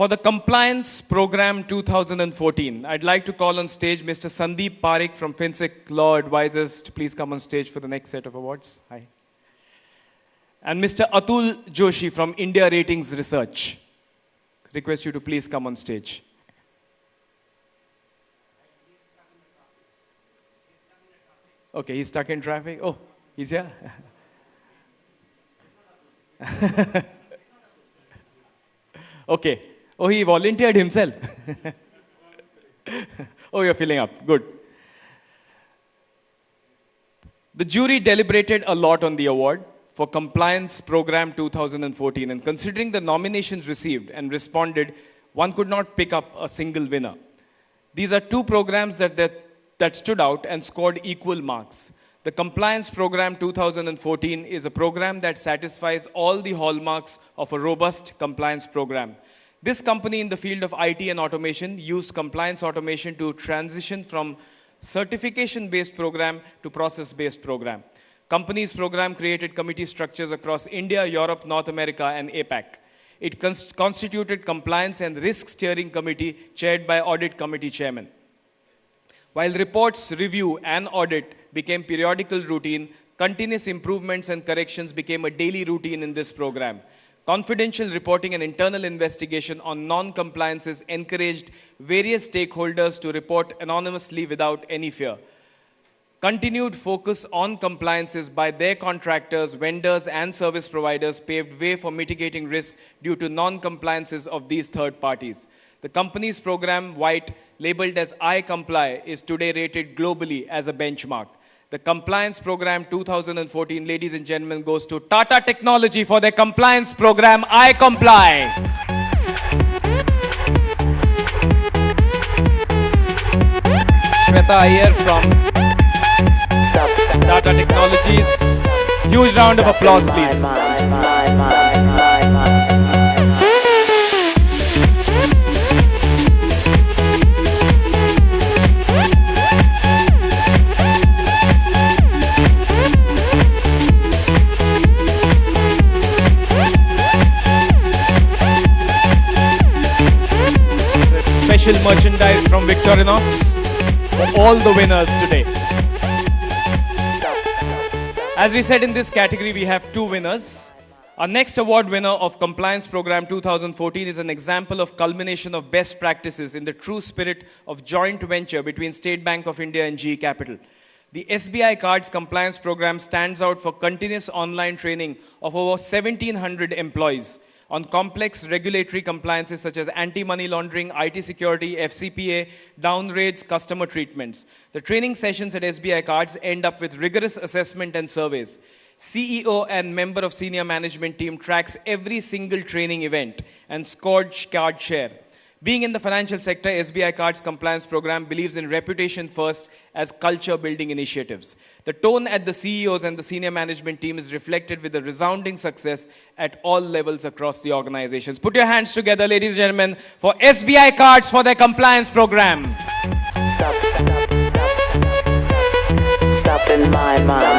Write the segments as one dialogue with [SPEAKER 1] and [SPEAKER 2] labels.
[SPEAKER 1] For the Compliance Program 2014, I'd like to call on stage Mr. Sandeep Parekh from FinSec Law Advisors to please come on stage for the next set of awards. Hi. And Mr. Atul Joshi from India Ratings Research. Request you to please come on stage. Okay, he's stuck in traffic. Oh, he's here. Okay. Oh, he volunteered himself. Oh, you're filling up. Good. The jury deliberated a lot on the award for Compliance Program 2014, and considering the nominations received and responded, one could not pick up a single winner. These are two programs that stood out and scored equal marks. The Compliance Program 2014 is a program that satisfies all the hallmarks of a robust compliance program. This company in the field of IT and automation used compliance automation to transition from certification-based program to process-based program. Company's program created committee structures across India, Europe, North America, and APAC. It constituted compliance and risk steering committee chaired by audit committee chairman. While reports, review, and audit became periodical routine, continuous improvements and corrections became a daily routine in this program. Confidential reporting and internal investigation on non-compliances encouraged various stakeholders to report anonymously without any fear. Continued focus on compliances by their contractors, vendors, and service providers paved way for mitigating risk due to non-compliances of these third parties. The company's program, White, labeled as I Comply, is today rated globally as a benchmark. The Compliance Program 2014, ladies and gentlemen, goes to Tata Technology for their compliance program, I Comply. Shweta Iyer from Tata Technologies. Huge round of applause, please. Special merchandise from Victorinox for all the winners today. As we said, in this category, we have two winners. Our next award winner of Compliance Program 2014 is an example of culmination of best practices in the true spirit of joint venture between State Bank of India and GE Capital. The SBI Cards Compliance Program stands out for continuous online training of over 1,700 employees on complex regulatory compliances such as anti-money laundering, IT security, FCPA, down raids, customer treatments. The training sessions at SBI Cards end up with rigorous assessment and surveys. CEO and member of senior management team tracks every single training event and scored card share. Being in the financial sector, SBI Cards Compliance Program believes in reputation first as culture building initiatives. The tone at the CEOs and the senior management team is reflected with a resounding success at all levels across the organizations. Put your hands together, ladies and gentlemen, for SBI Cards for their compliance program. Stop in my mind.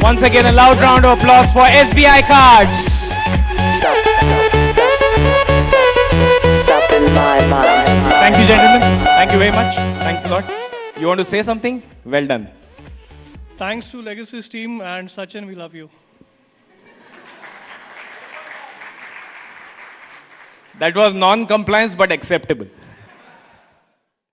[SPEAKER 1] Once again, a loud round of applause for SBI Cards. Stop in my mind. Thank you, gentlemen. Thank you very much. Thanks a lot. You want to say something? Well done.
[SPEAKER 2] Thanks to Legacy's team and Sachin, we love you.
[SPEAKER 1] That was non-compliance but acceptable.